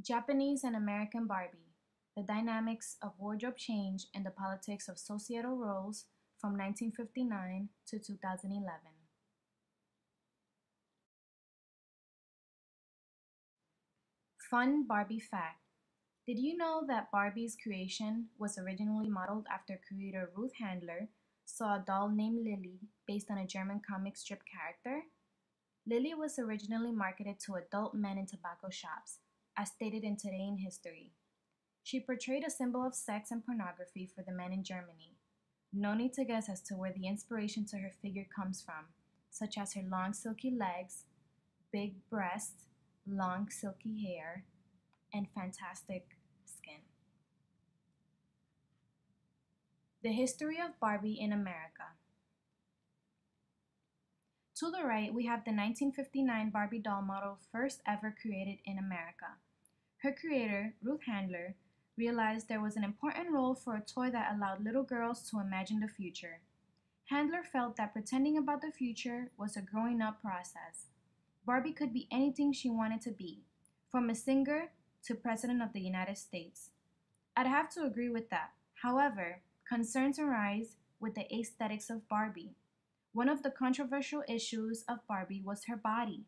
Japanese and American Barbie: The Dynamics of Wardrobe Change and the Politics of Societal Roles from 1959 to 2011. Fun Barbie fact: did you know that Barbie's creation was originally modeled after creator Ruth Handler saw a doll named Lily based on a German comic strip character? Lily was originally marketed to adult men in tobacco shops, as stated in Today in History. She portrayed a symbol of sex and pornography for the men in Germany. No need to guess as to where the inspiration to her figure comes from, such as her long silky legs, big breasts, long silky hair, and fantastic skin. The history of Barbie in America. To the right, we have the 1959 Barbie doll model first ever created in America. Her creator, Ruth Handler, realized there was an important role for a toy that allowed little girls to imagine the future. Handler felt that pretending about the future was a growing up process. Barbie could be anything she wanted to be, from a singer to President of the United States. I'd have to agree with that. However, concerns arise with the aesthetics of Barbie. One of the controversial issues of Barbie was her body.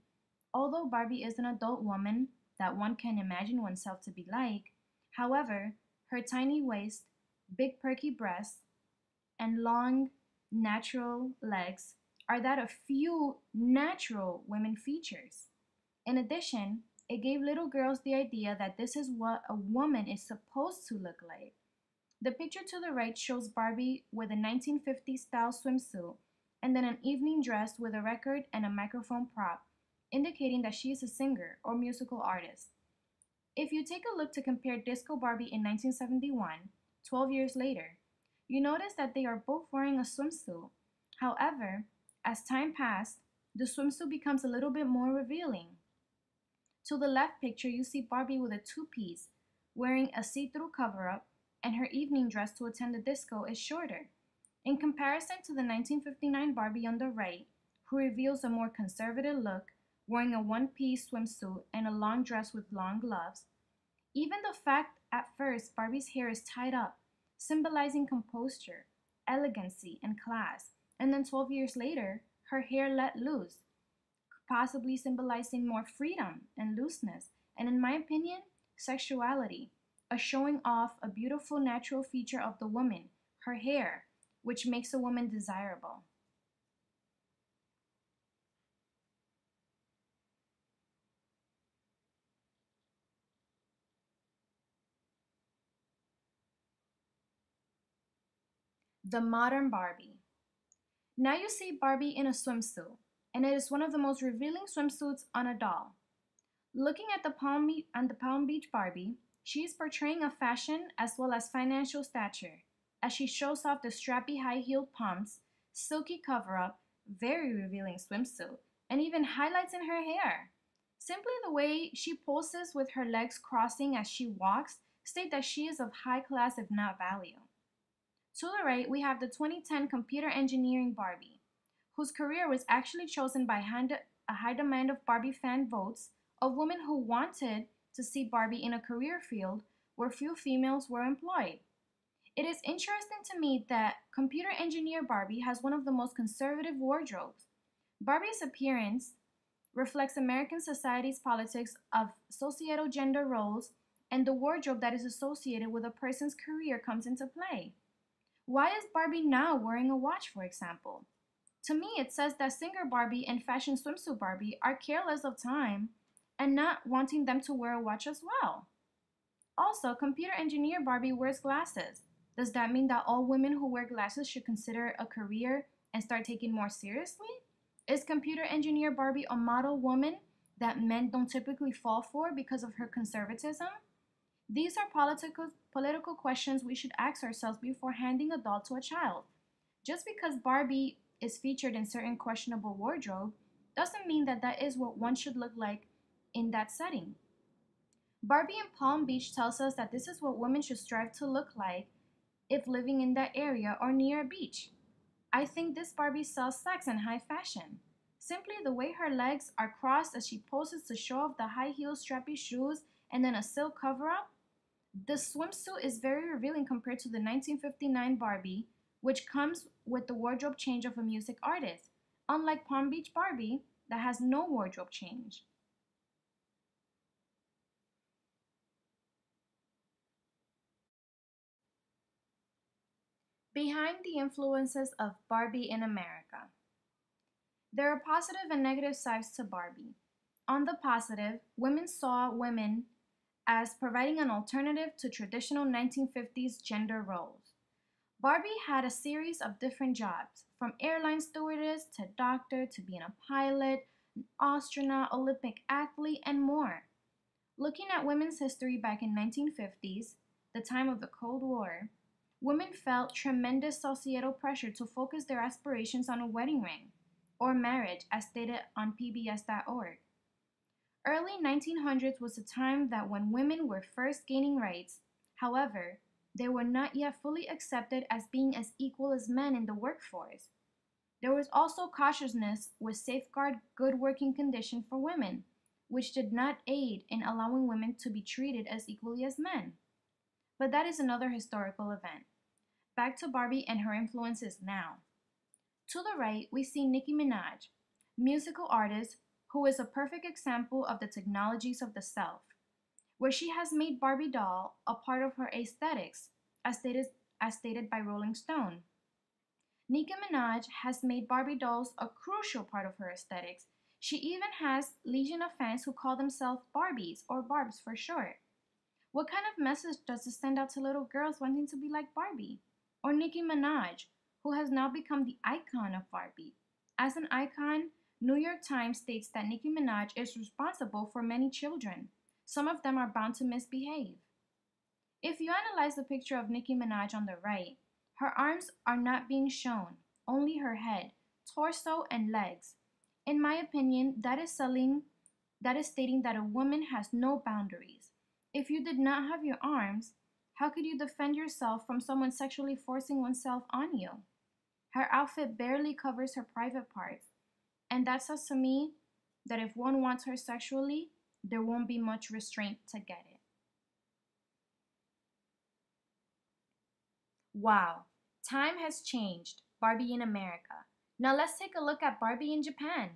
Although Barbie is an adult woman that one can imagine oneself to be like, however, her tiny waist, big perky breasts, and long, natural legs are that of few natural women features. In addition, it gave little girls the idea that this is what a woman is supposed to look like. The picture to the right shows Barbie with a 1950s style swimsuit and then an evening dress with a record and a microphone prop, indicating that she is a singer or musical artist. If you take a look to compare Disco Barbie in 1971, 12 years later, you notice that they are both wearing a swimsuit. However, as time passed, the swimsuit becomes a little bit more revealing. To the left picture, you see Barbie with a two-piece, wearing a see-through cover-up, and her evening dress to attend the disco is shorter. In comparison to the 1959 Barbie on the right, who reveals a more conservative look, wearing a one-piece swimsuit and a long dress with long gloves. Even the fact at first Barbie's hair is tied up, symbolizing composure, elegancy, and class, and then 12 years later, her hair let loose, possibly symbolizing more freedom and looseness, and in my opinion, sexuality, a showing off a beautiful natural feature of the woman, her hair, which makes a woman desirable. The modern Barbie. Now you see Barbie in a swimsuit, and it is one of the most revealing swimsuits on a doll. Looking at the Palm Beach Barbie, she is portraying a fashion as well as financial stature, as she shows off the strappy high-heeled pumps, silky cover-up, very revealing swimsuit, and even highlights in her hair. Simply the way she poses with her legs crossing as she walks state that she is of high class if not value. To the right, we have the 2010 computer engineering Barbie, whose career was actually chosen by a high demand of Barbie fan votes of women who wanted to see Barbie in a career field where few females were employed. It is interesting to me that computer engineer Barbie has one of the most conservative wardrobes. Barbie's appearance reflects American society's politics of societal gender roles, and the wardrobe that is associated with a person's career comes into play. Why is Barbie now wearing a watch, for example? To me, it says that singer Barbie and fashion swimsuit Barbie are careless of time and not wanting them to wear a watch as well. Also, computer engineer Barbie wears glasses. Does that mean that all women who wear glasses should consider a career and start taking more seriously? Is computer engineer Barbie a model woman that men don't typically fall for because of her conservatism? These are political questions we should ask ourselves before handing a doll to a child. Just because Barbie is featured in certain questionable wardrobe doesn't mean that that is what one should look like in that setting. Barbie in Palm Beach tells us that this is what women should strive to look like if living in that area or near a beach. I think this Barbie sells sex and high fashion. Simply the way her legs are crossed as she poses to show off the high heel strappy shoes and then a silk cover-up. The swimsuit is very revealing compared to the 1959 Barbie, which comes with the wardrobe change of a music artist, unlike Palm Beach Barbie, that has no wardrobe change. Behind the influences of Barbie in America. There are positive and negative sides to Barbie. On the positive, women saw women as providing an alternative to traditional 1950s gender roles. Barbie had a series of different jobs, from airline stewardess to doctor to being a pilot, an astronaut, Olympic athlete, and more. Looking at women's history back in 1950s, the time of the Cold War, women felt tremendous societal pressure to focus their aspirations on a wedding ring or marriage, as stated on pbs.org. Early 1900s was a time that when women were first gaining rights. However, they were not yet fully accepted as being as equal as men in the workforce. There was also cautiousness with safeguard good working conditions for women, which did not aid in allowing women to be treated as equally as men. But that is another historical event. Back to Barbie and her influences now. To the right, we see Nicki Minaj, musical artist who is a perfect example of the technologies of the self, where she has made Barbie doll a part of her aesthetics, as stated by Rolling Stone. Nicki Minaj has made Barbie dolls a crucial part of her aesthetics. She even has legion of fans who call themselves Barbies or Barbs for short. What kind of message does this send out to little girls wanting to be like Barbie? Or Nicki Minaj, who has now become the icon of Barbie. As an icon, New York Times states that Nicki Minaj is responsible for many children. Some of them are bound to misbehave. If you analyze the picture of Nicki Minaj on the right, her arms are not being shown, only her head, torso, and legs. In my opinion, that is stating that a woman has no boundaries. If you did not have your arms, how could you defend yourself from someone sexually forcing oneself on you? Her outfit barely covers her private parts, and that says to me that if one wants her sexually, there won't be much restraint to get it. Wow, time has changed. Barbie in America. Now let's take a look at Barbie in Japan.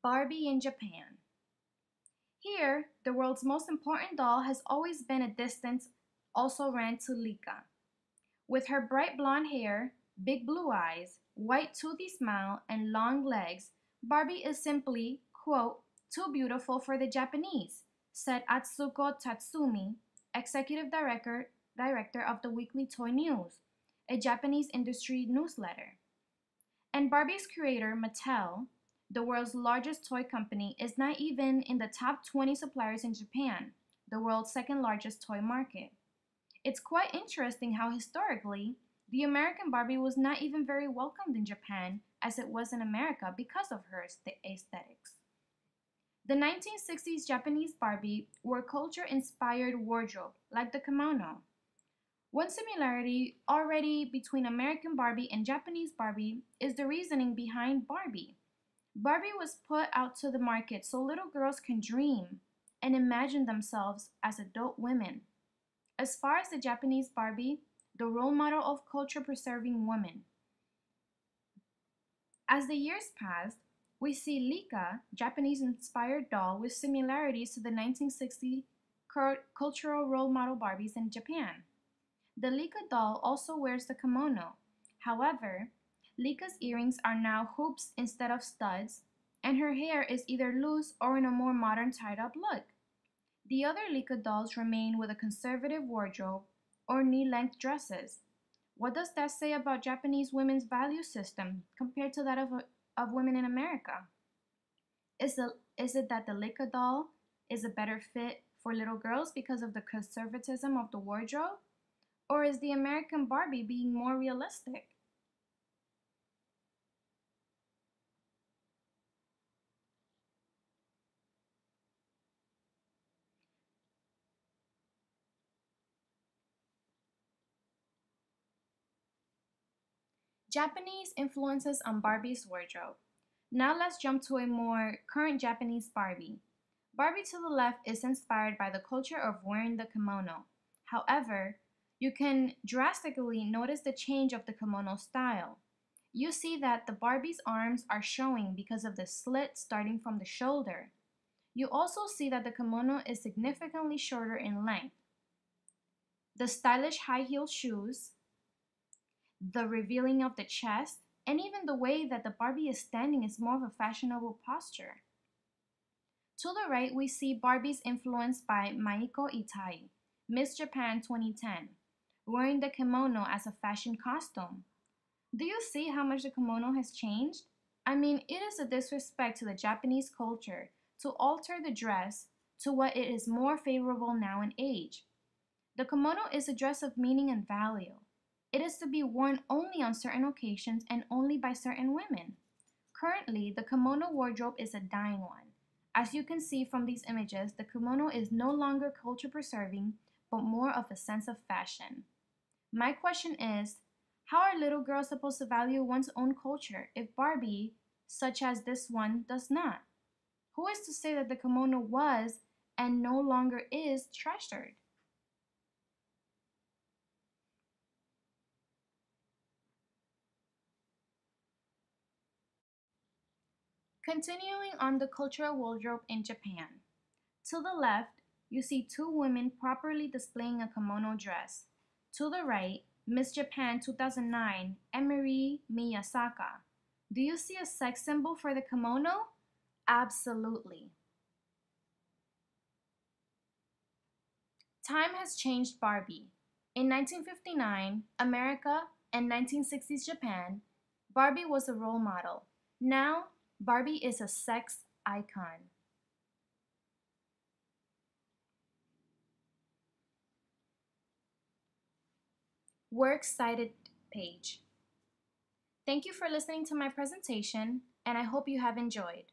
Barbie in Japan. Here, the world's most important doll has always been a distance also ran to Lika. With her bright blonde hair, big blue eyes, white toothy smile, and long legs, Barbie is simply, quote, too beautiful for the Japanese, said Atsuko Tatsumi, executive director of the Weekly Toy News, a Japanese industry newsletter. And Barbie's creator, Mattel, the world's largest toy company, is not even in the top 20 suppliers in Japan, the world's second largest toy market. It's quite interesting how historically, the American Barbie was not even very welcomed in Japan as it was in America because of her aesthetics. The 1960s Japanese Barbie wore culture-inspired wardrobe, like the kimono. One similarity already between American Barbie and Japanese Barbie is the reasoning behind Barbie. Barbie was put out to the market so little girls can dream and imagine themselves as adult women. As far as the Japanese Barbie, the role model of culture-preserving women. As the years passed, we see Lika, Japanese-inspired doll with similarities to the 1960 cultural role model Barbies in Japan. The Lika doll also wears the kimono. However, Lika's earrings are now hoops instead of studs, and her hair is either loose or in a more modern tied-up look. The other Lika dolls remain with a conservative wardrobe or knee-length dresses. What does that say about Japanese women's value system compared to that of women in America? Is it that the Lika doll is a better fit for little girls because of the conservatism of the wardrobe? Or is the American Barbie being more realistic? Japanese influences on Barbie's wardrobe. Now let's jump to a more current Japanese Barbie. Barbie to the left is inspired by the culture of wearing the kimono. However, you can drastically notice the change of the kimono style. You see that the Barbie's arms are showing because of the slit starting from the shoulder. You also see that the kimono is significantly shorter in length. The stylish high-heeled shoes, the revealing of the chest, and even the way that the Barbie is standing is more of a fashionable posture. To the right, we see Barbies influenced by Maiko Itai, Miss Japan 2010, wearing the kimono as a fashion costume. Do you see how much the kimono has changed? I mean, it is a disrespect to the Japanese culture to alter the dress to what it is more favorable now in age. The kimono is a dress of meaning and value. It is to be worn only on certain occasions and only by certain women. Currently, the kimono wardrobe is a dying one. As you can see from these images, the kimono is no longer culture preserving, but more of a sense of fashion. My question is, how are little girls supposed to value one's own culture if Barbie, such as this one, does not? Who is to say that the kimono was and no longer is treasured? Continuing on the cultural wardrobe in Japan. To the left, you see two women properly displaying a kimono dress. To the right, Miss Japan 2009, Emery Miyasaka. Do you see a sex symbol for the kimono? Absolutely. Time has changed Barbie. In 1959, America, and 1960s Japan, Barbie was a role model. Now, Barbie is a sex icon. Works cited page. Thank you for listening to my presentation, and I hope you have enjoyed.